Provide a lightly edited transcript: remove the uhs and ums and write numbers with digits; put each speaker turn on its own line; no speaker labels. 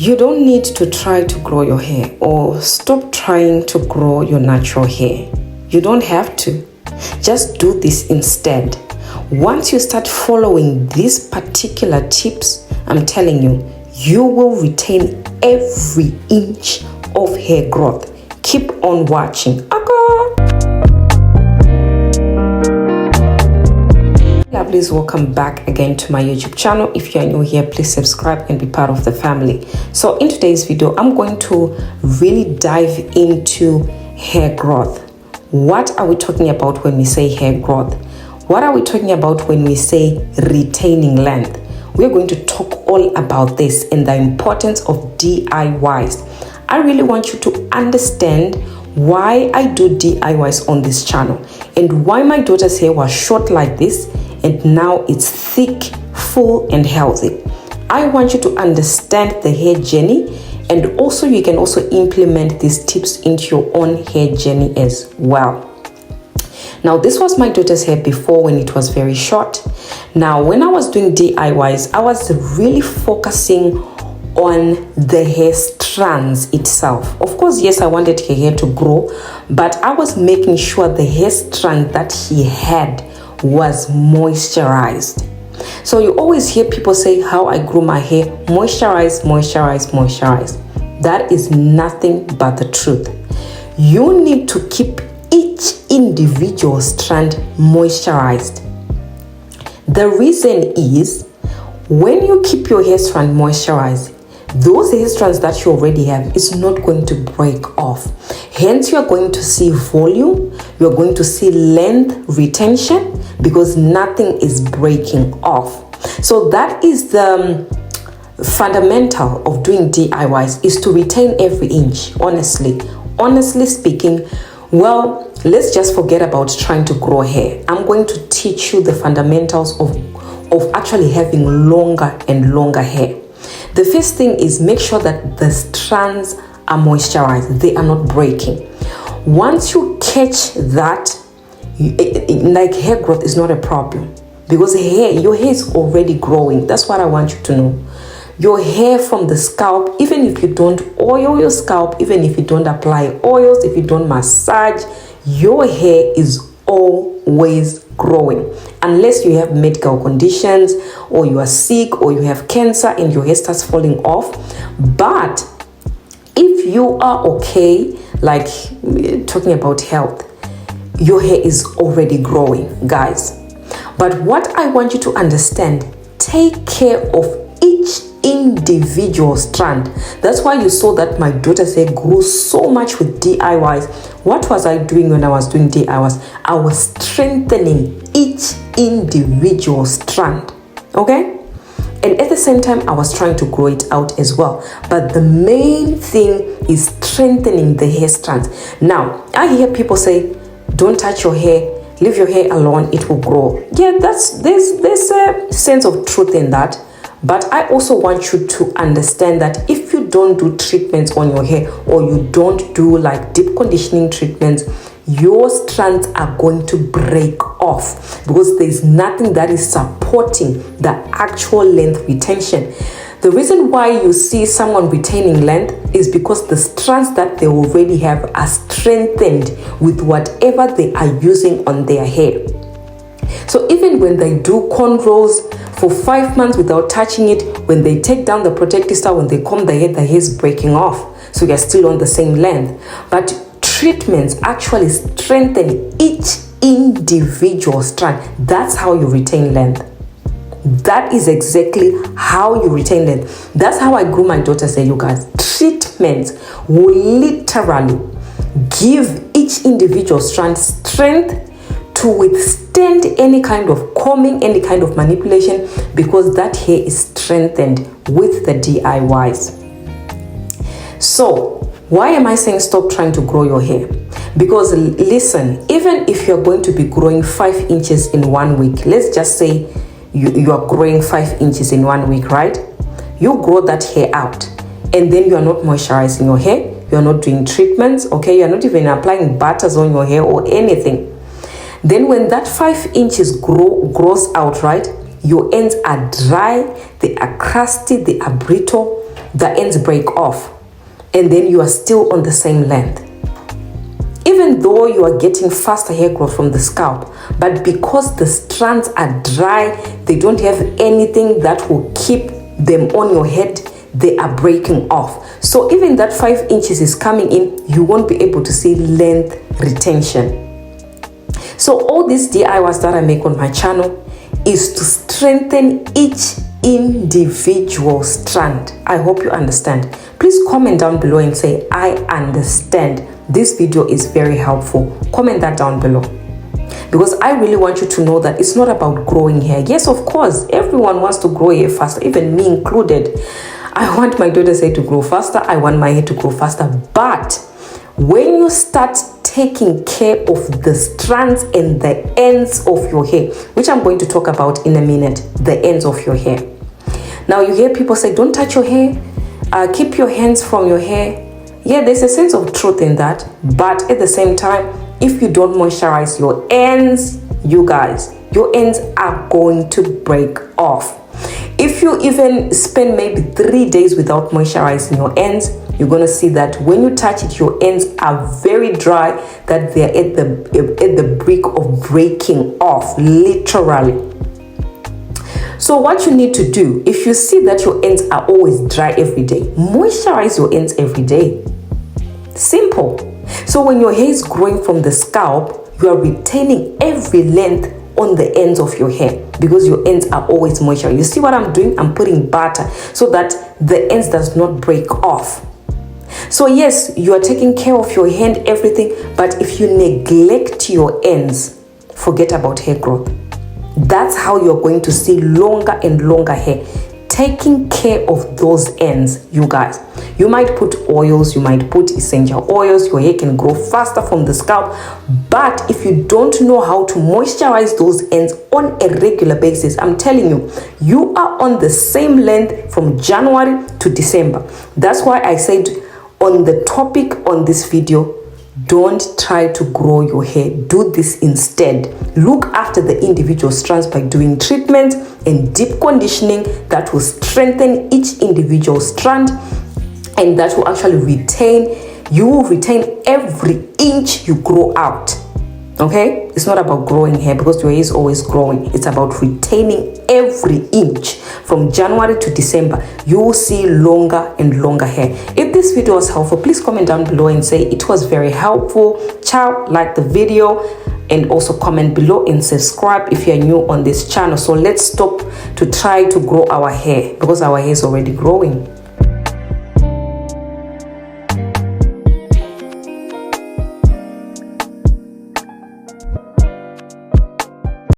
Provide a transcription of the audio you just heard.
You don't need to try to grow your hair or stop trying to grow your natural hair. You don't have to. Just do this instead. Once you start following these particular tips, I'm telling you, you will retain every inch of hair growth. Keep on watching. Lovelies, welcome back again to my YouTube channel. If you're new here, please subscribe and be part of the family. So in today's video, I'm going to really dive into hair growth. What are we talking about when we say hair growth? What are we talking about when we say retaining length? We're going to talk all about this and the importance of DIYs. I really want you to understand why I do DIYs on this channel and why my daughter's hair was short like this and now it's thick, full and healthy. I want you to understand the hair journey, and also you can also implement these tips into your own hair journey as well. Now, this was my daughter's hair before when it was very short. Now, when I was doing DIYs, I was really focusing on the hair strands itself. Of course, yes, I wanted her hair to grow, but I was making sure the hair strand that she had was moisturized. So you always hear people say how I grew my hair: moisturize, moisturize, moisturize. That is nothing but the truth. You need to keep each individual strand moisturized. The reason is, when you keep your hair strand moisturized, those hair strands that you already have is not going to break off. Hence, you're going to see volume, you're going to see length retention, because nothing is breaking off. So that is the fundamental of doing DIYs, is to retain every inch. Honestly speaking, well, let's just forget about trying to grow hair. I'm going to teach you the fundamentals of actually having longer and longer hair. The first thing is, make sure that the strands are moisturized, they are not breaking. Once you catch that, like, hair growth is not a problem, because your hair is already growing. That's what I want you to know. Your hair from the scalp, even if you don't oil your scalp, even if you don't apply oils, if you don't massage, your hair is always growing, unless you have medical conditions or you are sick or you have cancer and your hair starts falling off. But if you are okay, like talking about health, your hair is already growing, guys. But what I want you to understand, take care of each individual strand. That's why you saw that my daughter's hair grew so much with DIYs. What was I doing when I was doing DIYs? I was strengthening each individual strand, okay? And at the same time, I was trying to grow it out as well. But the main thing is strengthening the hair strands. Now, I hear people say, don't touch your hair, leave your hair alone, it will grow. Yeah, there's a sense of truth in that. But I also want you to understand that if you don't do treatments on your hair, or you don't do like deep conditioning treatments, your strands are going to break off, because there's nothing that is supporting the actual length retention. The reason why you see someone retaining length is because the strands that they already have are strengthened with whatever they are using on their hair. So even when they do cornrows for 5 months without touching it, when they take down the protective style, when they comb the hair is breaking off. So you're still on the same length. But treatments actually strengthen each individual strand. That's how you retain length. That is exactly how you retain length. That's how I grew my daughter's hair, you guys. Treatments will literally give each individual strand strength to withstand any kind of combing, any kind of manipulation, because that hair is strengthened with the DIYs. So why am I saying stop trying to grow your hair? Because listen, even if you're going to be growing 5 inches in 1 week, let's just say you are growing 5 inches in 1 week, right? You grow that hair out, and then you are not moisturizing your hair, you are not doing treatments, okay? You are not even applying butters on your hair or anything. Then when that 5 inches grows out, right, your ends are dry, they are crusty, they are brittle. the ends break off and then you are still on the same length. Even though you are getting faster hair growth from the scalp, but because the strands are dry, they don't have anything that will keep them on your head, they are breaking off. So even that 5 inches is coming in, you won't be able to see length retention. So all these DIYs that I make on my channel is to strengthen each individual strand. I hope you understand. Please comment down below and say, I understand. This video is very helpful. Comment that down below. Because I really want you to know that it's not about growing hair. Yes, of course, everyone wants to grow hair faster, even me included. I want my daughter's hair to grow faster. I want my hair to grow faster. But when you start taking care of the strands and the ends of your hair, which I'm going to talk about in a minute, the ends of your hair. Now you hear people say, don't touch your hair, keep your hands from your hair. Yeah, there's a sense of truth in that, but at the same time, if you don't moisturize your ends, you guys, your ends are going to break off. If you even spend maybe 3 days without moisturizing your ends, you're going to see that when you touch it, your ends are very dry, that they're at the brink of breaking off, literally. So what you need to do, if you see that your ends are always dry every day, moisturize your ends every day. Simple. So when your hair is growing from the scalp, you are retaining every length on the ends of your hair because your ends are always moisturized. You see what I'm doing? I'm putting butter so that the ends does not break off. So yes, you are taking care of your hand, everything, but if you neglect your ends, forget about hair growth. That's how you're going to see longer and longer hair. Taking care of those ends, you guys. You might put oils, you might put essential oils, your hair can grow faster from the scalp. But if you don't know how to moisturize those ends on a regular basis, I'm telling you, you are on the same length from January to December. That's why I said on the topic on this video, don't try to grow your hair. Do this instead. Look after the individual strands by doing treatment and deep conditioning that will strengthen each individual strand, and that will actually you will retain every inch you grow out. Okay, it's not about growing hair because your hair is always growing. It's about retaining every inch from January to December. You will see longer and longer hair. If this video was helpful, please comment down below and say it was very helpful. Ciao, like the video, and also comment below and subscribe if you're new on this channel. So let's stop to try to grow our hair because our hair is already growing.